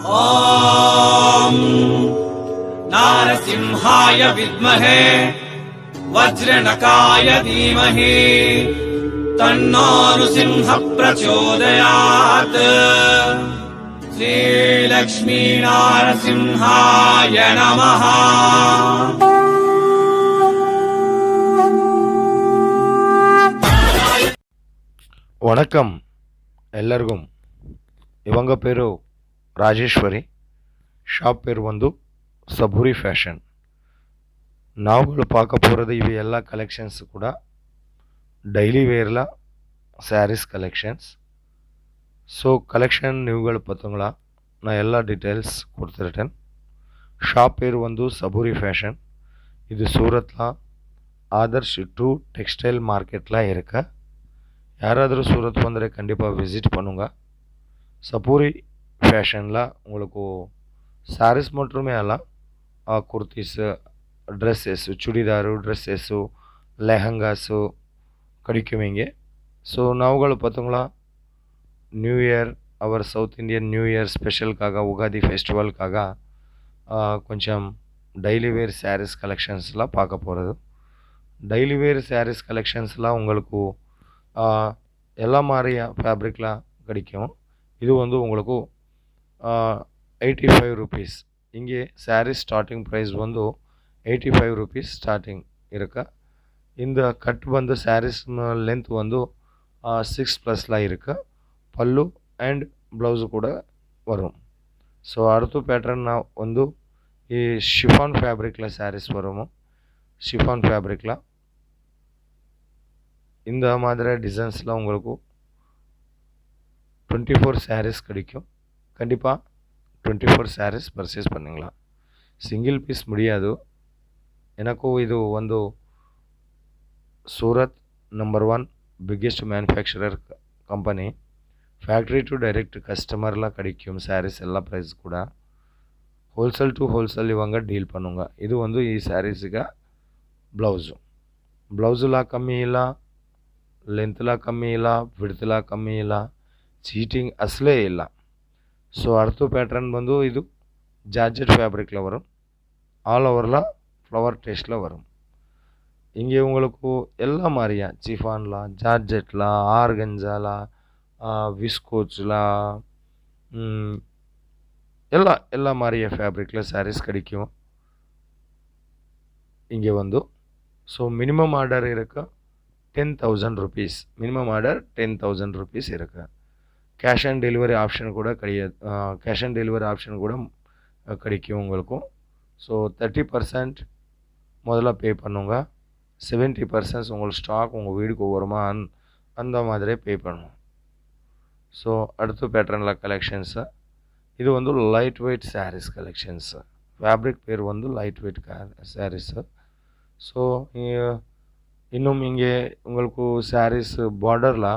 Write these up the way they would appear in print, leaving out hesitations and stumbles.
ॐ नारसिंहाय विद्महे वज्रनकाय धीमहि तन्नो नृसिंह प्रचोदयात्। श्रीलक्ष्मी नारसिंहाय नमः। வணக்கம் எல்லாருக்கும். இவங்க பேரு ராஜேஸ்வரி, ஷாப் பேர் வந்து சபூரி ஃபேஷன். நாவல் பார்க்க போகிறது இவை எல்லா கலெக்ஷன்ஸ் ಕೂಡ ಡೈಲಿ ವೇರ್ಲ ಸ್ಯಾರೀಸ್ ಕಲೆಕ್ಷನ್ಸ್. ಸೊ ಕಲೆಕ್ಷನ್ ನೀವುಗಳು பார்த்தீங்களா, நான் எல்லா டீட்டெயில்ஸ் கொடுத்துருட்டேன். ஷாப் பேர் வந்து சபூரி ஃபேஷன். இது சூரத்தில் ஆதர்ஷ் 2 டெக்ஸ்டைல் மார்க்கெட்டில் இருக்க. யாராದರೂ சூரத் வந்தே கண்டிப்பாக விசிட் பண்ணுங்க. சபூரி ஃபேஷனில் உங்களுக்கு சாரீஸ் மட்டுமே அல்ல, குர்த்திஸு, ட்ரெஸ்ஸஸ்ஸு, சுடிதாரு, ட்ரெஸ்ஸஸ்ஸு, லெஹங்காஸு கிடைக்கும் இங்கே. ஸோ நாவுಗಳು பார்த்தீங்களா, நியூ இயர் அவர் சவுத் இந்தியன் நியூ இயர் ஸ்பெஷலுக்காக, உகாதி ஃபெஸ்டிவலுக்காக கொஞ்சம் டெய்லி வேர் சாரீஸ் கலெக்ஷன்ஸ்லாம் பார்க்க போகிறது. டெய்லி வேர் சாரீஸ் கலெக்ஷன்ஸ்லாம் உங்களுக்கு எல்லா மாதிரியா ஃபேப்ரிக்லாம் கிடைக்கும். இது வந்து உங்களுக்கு 85 ருபீஸ். இங்கே சாரீஸ் ஸ்டார்டிங் ப்ரைஸ் வந்து 85 ருபீஸ் ஸ்டார்டிங் இருக்கா. இந்த கட் வந்து சாரீஸ் லென்த் வந்து 6+ இருக்கு. பல்லு அண்ட் ப்ளவுஸு கூட வரும். ஸோ அடுத்த பேட்டர்ன் வந்து ಈ ಶಿಫಾನ್ ಫ್ಯಾಬ್ರಿಕ್ல சாரீஸ் வரும். ಶಿಫಾன் ஃபேப்ரிக்கில் இந்த மாதிரி டிசைன்ஸ்லாம் உங்களுக்கு 24 சாரீஸ் கிடைக்கும். கண்டிப்பாக 24 சாரீஸ் பர்ச்சேஸ் பண்ணுங்களா. சிங்கிள் பீஸ் முடியாது. எனக்கும் இது ಒಂದು Surat number 1 biggest manufacturer company. Factory to direct கஸ்டமர்லாம் கிடைக்கும் சாரீஸ் எல்லா ப்ரைஸ் கூட. ஹோல்சேல் டு ஹோல்சேல் இவங்க டீல் பண்ணுங்க. இது வந்து ಈ சாரீஸுக்கு ப்ளவுஸுலாம் கம்மி ಇಲ್ಲ, ಲೆಂತ್ಲ ಕಮ್ಮಿ ಇಲ್ಲ, ವಿಡ್ತ್ಲ ಕಮ್ಮಿ ಇಲ್ಲ, ಚೀಟಿಂಗ್ ಅಸಲೇ ಇಲ್ಲ. ஸோ அடுத்த பேட்டர்ன் வந்து இது ஜார்ஜெட் ஃபேப்ரிக்கில் வரும். ஆல் ஓவரில் ஃப்ளவர் டேஸ்ட்டில் வரும். இங்கே உங்களுக்கு எல்லா மாதிரியா சிஃபான்ல, ஜார்ஜெட்டில், ஆர்கன்ஜால, விஸ்கோச்சில் எல்லா மாதிரியா ஃபேப்ரிக்கில் சாரீஸ் கிடைக்கும் இங்கே வந்து. ஸோ மினிமம் ஆர்டர் இருக்க 10,000 ருபீஸ். மினிமம் ஆர்டர் 10,000 ருபீஸ் இருக்குது. கேஷ் ஆன் டெலிவரி ஆப்ஷன் கூட கிடையாது. கேஷ் ஆன் டெலிவரி ஆப்ஷன் கூட கிடைக்கும் உங்களுக்கும். ஸோ 30% முதல்ல பே பண்ணுங்க. 70% உங்களுக்கு ஸ்டாக் உங்கள் வீடுக்கு வருமா அந்த மாதிரி பே பண்ணுவோம். ஸோ அடுத்த பேட்டர்னில் கலெக்ஷன்ஸு இது வந்து light weight saris collections. Fabric பேர் வந்து லைட் வெயிட் சாரீஸு. ஸோ இன்னும் இங்கே உங்களுக்கு சாரீஸ் பார்டரில்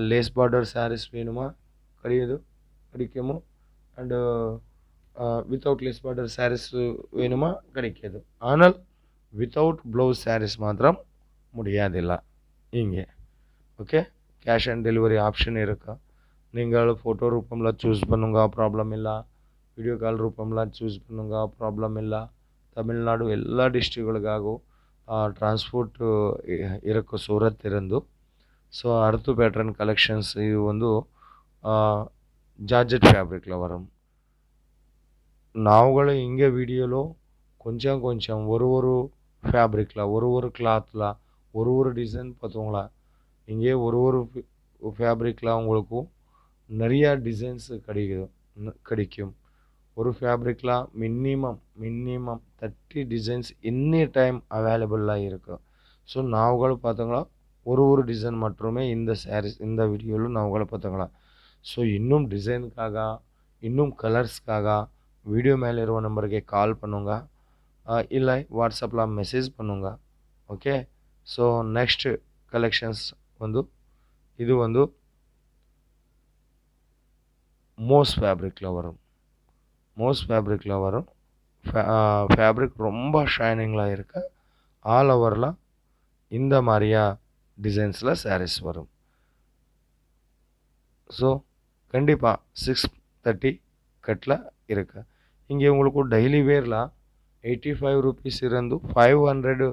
லேஸ் பார்டர் சாரீஸ் வேணுமா கிடைக்குமோ. And without lace border saris வேணுமா கிடைக்கிது. ஆனால் வித்தவுட் ப்ளவுஸ் சாரீஸ் மாத்திரம் முடியாதில்லை இங்கே. Okay, cash on delivery option இருக்கா. நீங்கள் ஃபோட்டோ ரூபமில் சூஸ் பண்ணுங்க, ப்ராப்ளம் இல்லை. வீடியோ கால் ரூபமில் சூஸ் பண்ணுங்க, ப்ராப்ளம் இல்லை. தமிழ்நாடு ಎಲ್ಲ ಡಿಸ್ಟ್ರಿಕ್ಟ್ಗಳಿಗಾಗೂ ಟ್ರಾನ್ಸ್ಪೋರ್ಟ್ ಇರಕ್ಕೆ ಸೂರತ್ ಇರಂದು. ஸோ அடுத்த பேட்டர்ன் கலெக்ஷன்ஸ் இது வந்து ஜார்ஜெட் ஃபேப்ரிக்கில் வரும். நாவுಗಳು இங்கே வீடியோలో கொஞ்சம் ஒரு ஃபேப்ரிக்கில், ஒரு கிளாத்தில், ஒரு டிசைன் பார்த்தோங்களா. இங்கே ஒரு ஃபேப்ரிக்கில் உங்களுக்கு நிறையா டிசைன்ஸ் கிடைக்கும். ஒரு ஃபேப்ரிக்கில் மினிமம் 30 டிசைன்ஸ் எனி டைம் அவைலபிளாக இருக்குது. ஸோ நாவுಗಳು பார்த்தோங்களா ஒரு டிசைன் மட்டுமே இந்த சாரீஸ் இந்த வீடியோவில் நாவுಗಳು பார்த்தோங்களா. ஸோ இன்னும் டிசைனுக்காக, இன்னும் கலர்ஸ்க்காக வீடியோ மேலே ಇರುವ ನಂಬರ್ಗೆ ಕಾಲ್ பண்ணுங்க, இல்லை வாட்ஸ்அப்பில் மெசேஜ் பண்ணுங்க. ஓகே, ஸோ நெக்ஸ்ட் கலெக்ஷன்ஸ் வந்து இது வந்து மோஸ் ஃபேப்ரிக்கில் வரும். ஃபேப்ரிக் ரொம்ப ஷைனிங்காக இருக்க. ஆல் ஓவரில் இந்த மாதிரியா டிசைன்ஸில் சாரீஸ் வரும். ஸோ கண்டிப்பாக 6:30 கட்டில் இருக்குது. இங்கே உங்களுக்கு டெய்லி வேரில் 85 ருபீஸ் இருந்து 500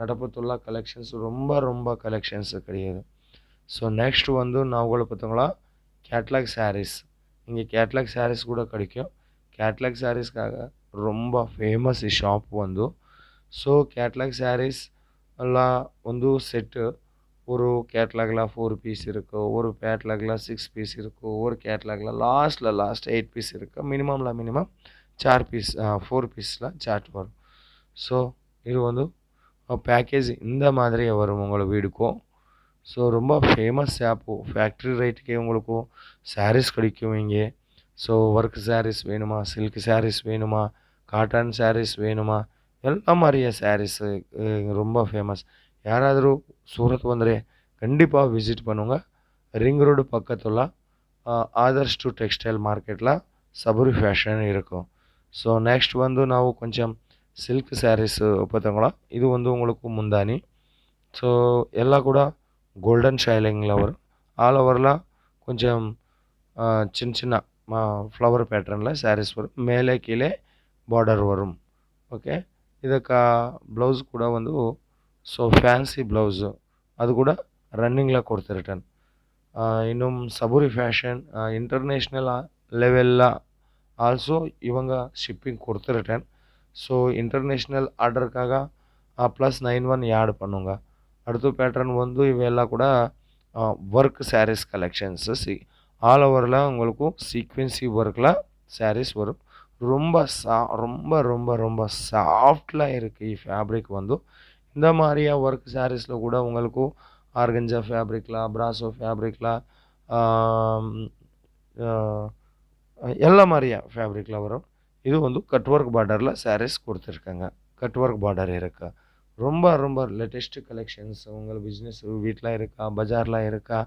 நடப்பத்துள்ள கலெக்ஷன்ஸ் ரொம்ப ரொம்ப கலெக்ஷன்ஸ் கிடையாது. ஸோ நெக்ஸ்ட் வந்து நாವುಗಳು பார்த்தீங்களா கேட்லாக் சாரீஸ். இங்கே கேட்லாக் சாரீஸ் கூட கிடைக்கும். கேட்லாக் சாரீஸ்க்காக ரொம்ப ಫೇಮಸ್ ಈ ಶಾಪ್ ಒಂದು. ஸோ கேட்லாக் சாரீஸ் எல்லாம் வந்து செட்டு ஒரு கேட்லாகில் 4 பீஸ் இருக்குது, ஒரு கேட்லாகில் 6 பீஸ் இருக்குது, ஒரு கேட்லாகில் லாஸ்ட் 8 பீஸ் இருக்குது. மினிமம் 4 பீஸ் 4 பீஸில் சார்ட் வரும். ஸோ இது வந்து பேக்கேஜ் இந்த மாதிரி வரும் உங்களுக்கு வீடுக்கும். ஸோ ரொம்ப ஃபேமஸ் ஷாப்பு. ஃபேக்ட்ரி ரேட்டுக்கே உங்களுக்கு சாரீஸ் கிடைக்கும் இங்கே. ஸோ ஒர்க் சாரீஸ் வேணுமா, சில்க் சாரீஸ் வேணுமா, காட்டன் சாரீஸ் வேணுமா, ಎಲ್ಲ மாதிரிಯ சாரீஸு ரொம்ப ஃபேமஸ். யாராದರೂ சூரத் வந்தரே கண்டிப்பாக விசிட் பண்ணுங்க. ரிங் ரோடு பக்கத்துல ஆதர்ஷ் டு டெக்ஸ்டைல் மார்க்கெட்டில் சபரி ஃபேஷன் இருக்கும். ஸோ நெக்ஸ்ட் வந்து ನಾವು கொஞ்சம் சில்க் சாரீஸு பார்த்தீங்களா, இது வந்து உங்களுக்கு முந்தானி. ஸோ எல்லாம் கூட கோல்டன் ஷைனிங்கில் வரும். ஆல் ஓவரில் கொஞ்சம் சின்ன சின்ன ஃப்ளவர் பேட்டர்னில் சாரீஸ் வரும். மேலே கீழே பார்டர் வரும். ಓಕೆ, ಇದಕ್ಕೆ ಬ್ಲೌಸ್ ಕೂಡ ಒಂದು ಸೊ ಫ್ಯಾನ್ಸಿ ಬ್ಲೌಸು ಅದು ಕೂಡ ರನ್ನಿಂಗ್ಲ ಕೊಡ್ತಿರ್ತಾನೆ. ಇನ್ನು ಸಬೂರಿ ಫ್ಯಾಷನ್ ಇಂಟರ್ನೇஷ்னல் லெவலில் ஆல்சோ இவங்க ஷிப்பிங் கொடுத்துருட்டேன். ஸோ இன்டர்நேஷ்னல் ஆர்டருக்காக +91 ஆட் பண்ணுங்க. அடுத்த பேட்டர்ன் வந்து இவையெல்லாம் கூட ஒர்க் சாரீஸ் கலெக்ஷன்ஸு. ஆல் ஓவரில் உங்களுக்கு சீக்வென்சி ஒர்க்கில் சாரீஸ் வரும். ரொம்ப ரொம்ப ரொம்ப ரொம்ப சாஃப்டில் இருக்குது ಈ ಫ್ಯಾಬ್ರಿಕ್ வந்து. இந்த மாதிரியா ஒர்க் சாரீஸில் கூட உங்களுக்கு ஆர்கஞ்சா ஃபேப்ரிக்கில், பிராசோ ஃபேப்ரிக்கில், எல்லா மாதிரியா ஃபேப்ரிக்கில் வரும். இது வந்து கட் ஒர்க் பார்டரில் சாரீஸ் கொடுத்துருக்காங்க. கட் ஒர்க் பார்டர் இருக்கா. ரொம்ப ரொம்ப லேட்டஸ்ட் கலெக்ஷன்ஸ் உங்கள் பிஸ்னஸ் வீட்டில் இருக்கா, பஜாரில் இருக்கா,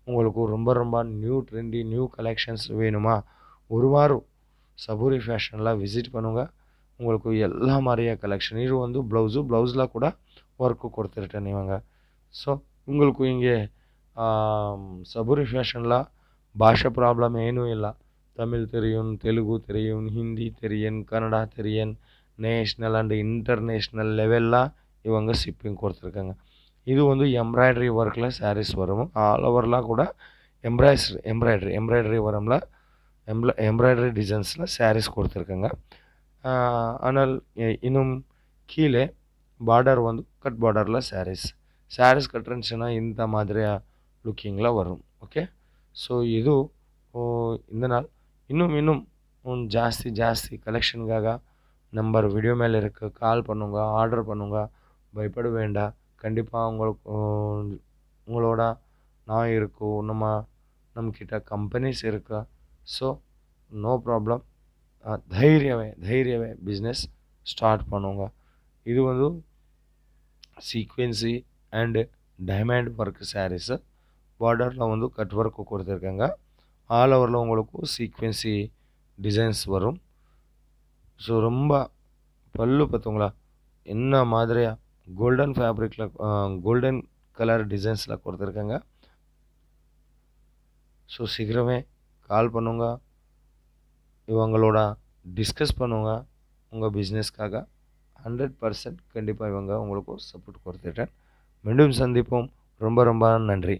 உங்களுக்கு ரொம்ப ரொம்ப நியூ ட்ரெண்டி நியூ கலெக்ஷன்ஸ் வேணுமா, ஒரு வாரம் சபூரி ஃபேஷனில் விசிட் பண்ணுங்க. உங்களுக்கு எல்லா மாதிரியா கலெக்ஷன். இது வந்து ப்ளவுஸில் கூட ஒர்க்கு கொடுத்துருட்டேன் இவங்க. ஸோ உங்களுக்கு இங்கே சபூரி ஃபேஷனில் பாஷை ப்ராப்ளம் ஏனும் இல்லை. தமிழ் தெரியும், தெலுங்கு தெரியும், ஹிந்தி தெரியும், கன்னடா தெரியும். நேஷ்னல் அண்ட் இன்டர்நேஷ்னல் லெவலில் இவங்க ஷிப்பிங் கொடுத்துருக்காங்க. இது வந்து எம்ப்ராய்டரி ஒர்க்கில் சாரீஸ் வரும். ஆல் ஓவரில் கூட எம்ப்ராய்டரி வரும்ல, எம்ப்ராய்டரி டிசைன்ஸில் சாரீஸ் கொடுத்துருக்காங்க. ஆனால் இன்னும் கீழே பார்டர் வந்து கட் பார்டரில் சாரீஸ் கட்டுருந்துச்சுன்னா இந்த மாதிரியா லுக்கிங்கில் வரும். ஓகே, ஸோ ಇದು இந்த நாள் இன்னும் ಜಾಸ್ತಿ கலெக்ஷனுக்காக நம்பர் வீடியோ மேலே இருக்கு. கால் பண்ணுங்க, ஆர்டர் பண்ணுங்க, பயப்பட வேண்டாம். கண்டிப்பாக உங்களோட நான் இருக்கும். நம்மக்கிட்ட கம்பெனிஸ் இருக்கா. So no problem. தைரியமே பிஸ்னஸ் ஸ்டார்ட் பண்ணுங்க. இது வந்து sequence and diamond work sarees. பார்டரில் வந்து கட் ஒர்க்கு கொடுத்துருக்காங்க. ஆல் ஓவரில் உங்களுக்கு சீக்வென்சி டிசைன்ஸ் வரும். ஸோ ரொம்ப பல்லு பார்த்துங்களா என்ன மாதிரியா கோல்டன் ஃபேப்ரிக்கில் கோல்டன் கலர் டிசைன்ஸில் கொடுத்துருக்காங்க. ஸோ சீக்கிரமே கால் பண்ணுங்க, இவங்களோட டிஸ்கஸ் பண்ணுங்க. உங்கள் பிஸ்னஸ்க்காக 100% கண்டிப்பாக இவங்க உங்களுக்கு சப்போர்ட் கொடுத்துட்டேன். மீண்டும் சந்திப்போம். ரொம்ப ரொம்ப நன்றி.